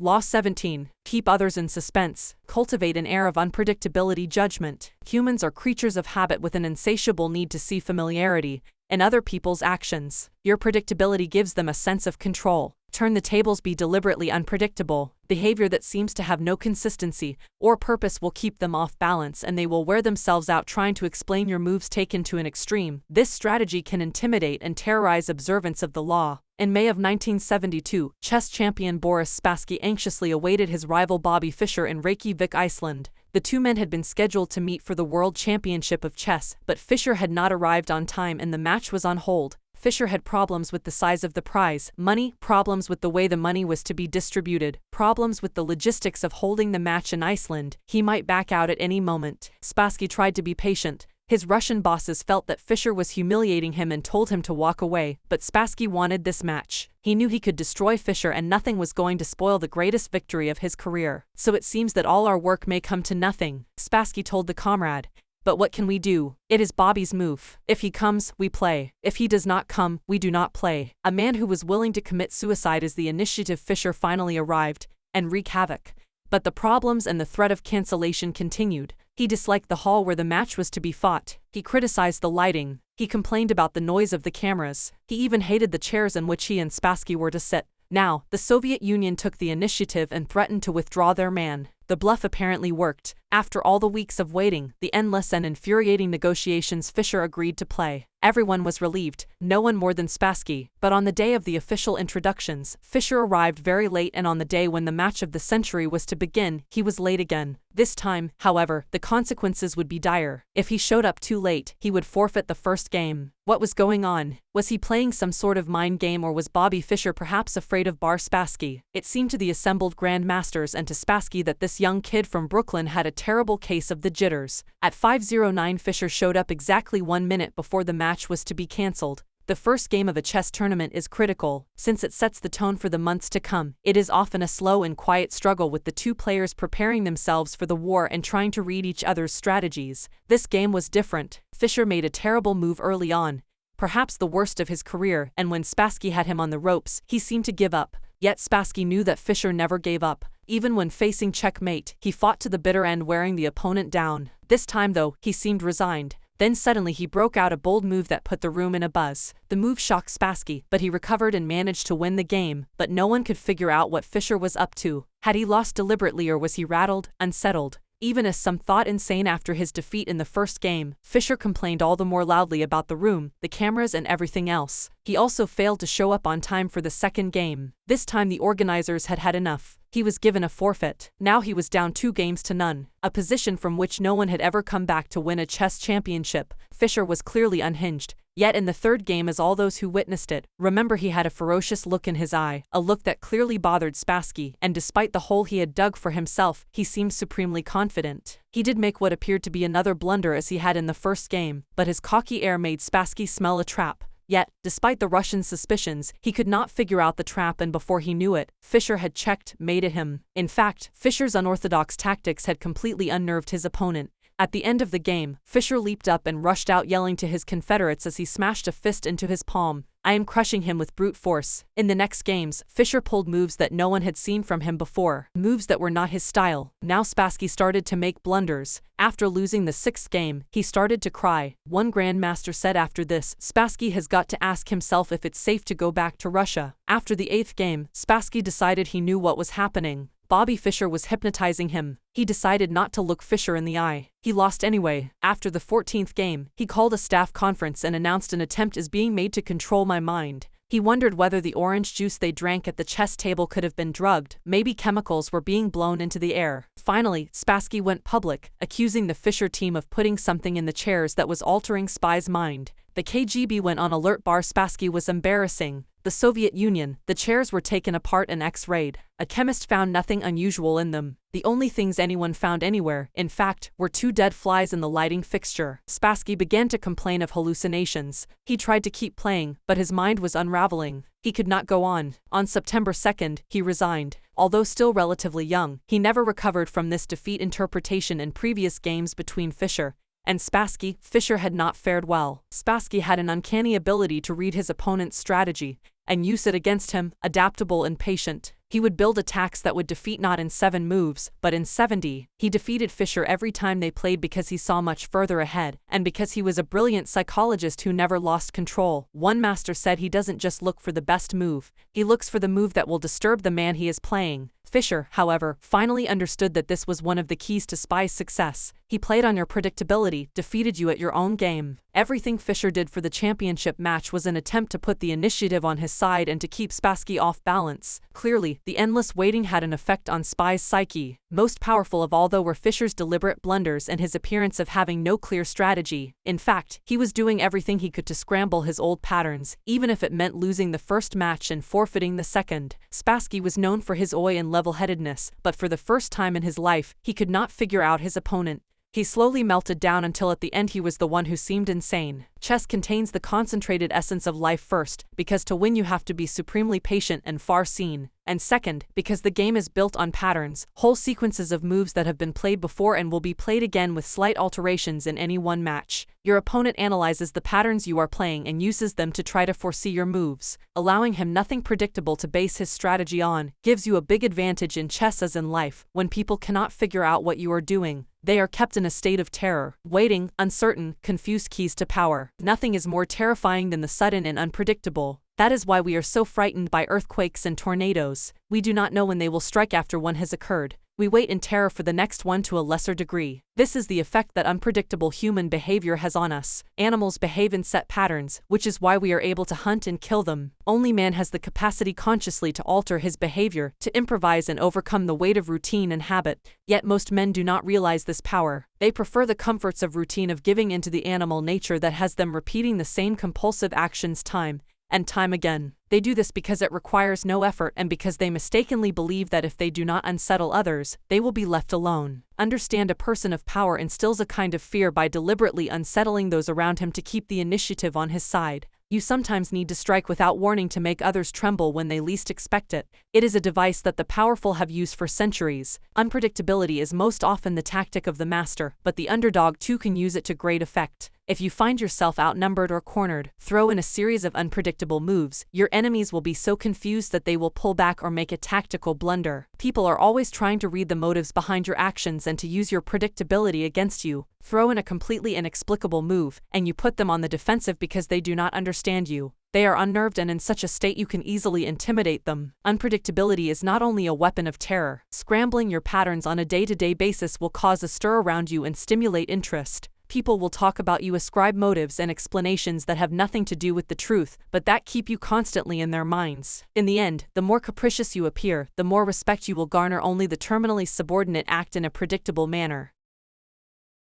Law 17. Keep others in suspense. Cultivate an air of unpredictability judgment. Humans are creatures of habit with an insatiable need to see familiarity in other people's actions. Your predictability gives them a sense of control. Turn the tables. Be deliberately unpredictable. Behavior that seems to have no consistency or purpose will keep them off balance, and they will wear themselves out trying to explain your moves taken to an extreme. This strategy can intimidate and terrorize observance of the law. In May of 1972, chess champion Boris Spassky anxiously awaited his rival Bobby Fischer in Reykjavik, Iceland. The two men had been scheduled to meet for the World Championship of Chess, but Fischer had not arrived on time and the match was on hold. Fischer had problems with the size of the prize money, problems with the way the money was to be distributed, problems with the logistics of holding the match in Iceland. He might back out at any moment. Spassky tried to be patient. His Russian bosses felt that Fischer was humiliating him and told him to walk away, but Spassky wanted this match. He knew he could destroy Fischer and nothing was going to spoil the greatest victory of his career. So it seems that all our work may come to nothing, Spassky told the comrade. But what can we do? It is Bobby's move. If he comes, we play. If he does not come, we do not play. A man who was willing to commit suicide as the initiative Fischer finally arrived and wreak havoc. But the problems and the threat of cancellation continued. He disliked the hall where the match was to be fought. He criticized the lighting. He complained about the noise of the cameras. He even hated the chairs in which he and Spassky were to sit. Now, the Soviet Union took the initiative and threatened to withdraw their man. The bluff apparently worked. After all the weeks of waiting, the endless and infuriating negotiations, Fischer agreed to play. Everyone was relieved, no one more than Spassky. But on the day of the official introductions, Fischer arrived very late, and on the day when the match of the century was to begin, he was late again. This time, however, the consequences would be dire. If he showed up too late, he would forfeit the first game. What was going on? Was he playing some sort of mind game, or was Bobby Fischer perhaps afraid of Spassky? It seemed to the assembled grandmasters and to Spassky that this young kid from Brooklyn had a terrible case of the jitters. At 5:09, Fischer showed up exactly 1 minute before the match was to be cancelled. The first game of a chess tournament is critical, since it sets the tone for the months to come. It is often a slow and quiet struggle, with the two players preparing themselves for the war and trying to read each other's strategies. This game was different. Fischer made a terrible move early on, perhaps the worst of his career, and when Spassky had him on the ropes, he seemed to give up. Yet Spassky knew that Fischer never gave up. Even when facing checkmate, he fought to the bitter end, wearing the opponent down. This time, though, he seemed resigned. Then suddenly he broke out a bold move that put the room in a buzz. The move shocked Spassky, but he recovered and managed to win the game. But no one could figure out what Fischer was up to. Had he lost deliberately, or was he rattled, unsettled? Even as some thought insane after his defeat in the first game, Fischer complained all the more loudly about the room, the cameras, and everything else. He also failed to show up on time for the second game. This time the organizers had had enough. He was given a forfeit. Now he was down 2-0, a position from which no one had ever come back to win a chess championship. Fischer was clearly unhinged. Yet in the third game, as all those who witnessed it remember, he had a ferocious look in his eye, a look that clearly bothered Spassky, and despite the hole he had dug for himself, he seemed supremely confident. He did make what appeared to be another blunder as he had in the first game, but his cocky air made Spassky smell a trap. Yet, despite the Russian's suspicions, he could not figure out the trap, and before he knew it, Fischer had checkmated him. In fact, Fischer's unorthodox tactics had completely unnerved his opponent. At the end of the game, Fischer leaped up and rushed out, yelling to his confederates as he smashed a fist into his palm, "I am crushing him with brute force." In the next games, Fischer pulled moves that no one had seen from him before, moves that were not his style. Now Spassky started to make blunders. After losing the sixth game, he started to cry. One grandmaster said after this, "Spassky has got to ask himself if it's safe to go back to Russia." After the eighth game, Spassky decided he knew what was happening. Bobby Fischer was hypnotizing him. He decided not to look Fischer in the eye. He lost anyway. After the 14th game, he called a staff conference and announced an attempt is being made to control my mind. He wondered whether the orange juice they drank at the chess table could have been drugged. Maybe chemicals were being blown into the air. Finally, Spassky went public, accusing the Fischer team of putting something in the chairs that was altering Spy's mind. The KGB went on alert. Spassky was embarrassing. The Soviet Union, the chairs were taken apart and x-rayed. A chemist found nothing unusual in them. The only things anyone found anywhere, in fact, were 2 dead flies in the lighting fixture. Spassky began to complain of hallucinations. He tried to keep playing, but his mind was unraveling. He could not go on. On September 2nd, he resigned. Although still relatively young, he never recovered from this defeat. Interpretation in previous games between Fischer and Spassky, Fischer had not fared well. Spassky had an uncanny ability to read his opponent's strategy and use it against him, adaptable and patient. He would build attacks that would defeat not in 7 moves, but in 70. He defeated Fisher every time they played because he saw much further ahead, and because he was a brilliant psychologist who never lost control. One master said he doesn't just look for the best move, he looks for the move that will disturb the man he is playing. Fisher, however, finally understood that this was one of the keys to Spy's success. He played on your predictability, defeated you at your own game. Everything Fisher did for the championship match was an attempt to put the initiative on his side and to keep Spassky off balance. Clearly, the endless waiting had an effect on Spy's psyche. Most powerful of all though were Fisher's deliberate blunders and his appearance of having no clear strategy. In fact, he was doing everything he could to scramble his old patterns, even if it meant losing the first match and forfeiting the second. Spassky was known for his oi and level-headedness, but for the first time in his life, he could not figure out his opponent. He slowly melted down until at the end he was the one who seemed insane. Chess contains the concentrated essence of life first, because to win you have to be supremely patient and far-seen, and second, because the game is built on patterns, whole sequences of moves that have been played before and will be played again with slight alterations in any one match. Your opponent analyzes the patterns you are playing and uses them to try to foresee your moves. Allowing him nothing predictable to base his strategy on gives you a big advantage in chess as in life. When people cannot figure out what you are doing, they are kept in a state of terror, waiting, uncertain, confused keys to power. Nothing is more terrifying than the sudden and unpredictable. That is why we are so frightened by earthquakes and tornadoes. We do not know when they will strike after one has occurred. We wait in terror for the next one to a lesser degree. This is the effect that unpredictable human behavior has on us. Animals behave in set patterns, which is why we are able to hunt and kill them. Only man has the capacity consciously to alter his behavior, to improvise and overcome the weight of routine and habit. Yet most men do not realize this power. They prefer the comforts of routine, of giving into the animal nature that has them repeating the same compulsive actions time and time again. They do this because it requires no effort and because they mistakenly believe that if they do not unsettle others, they will be left alone. Understand, a person of power instills a kind of fear by deliberately unsettling those around him to keep the initiative on his side. You sometimes need to strike without warning to make others tremble when they least expect it. It is a device that the powerful have used for centuries. Unpredictability is most often the tactic of the master, but the underdog too can use it to great effect. If you find yourself outnumbered or cornered, throw in a series of unpredictable moves. Your enemies will be so confused that they will pull back or make a tactical blunder. People are always trying to read the motives behind your actions and to use your predictability against you. Throw in a completely inexplicable move, and you put them on the defensive because they do not understand you. They are unnerved and in such a state you can easily intimidate them. Unpredictability is not only a weapon of terror. Scrambling your patterns on a day-to-day basis will cause a stir around you and stimulate interest. People will talk about you, ascribe motives and explanations that have nothing to do with the truth, but that keep you constantly in their minds. In the end, the more capricious you appear, the more respect you will garner. Only the terminally subordinate act in a predictable manner.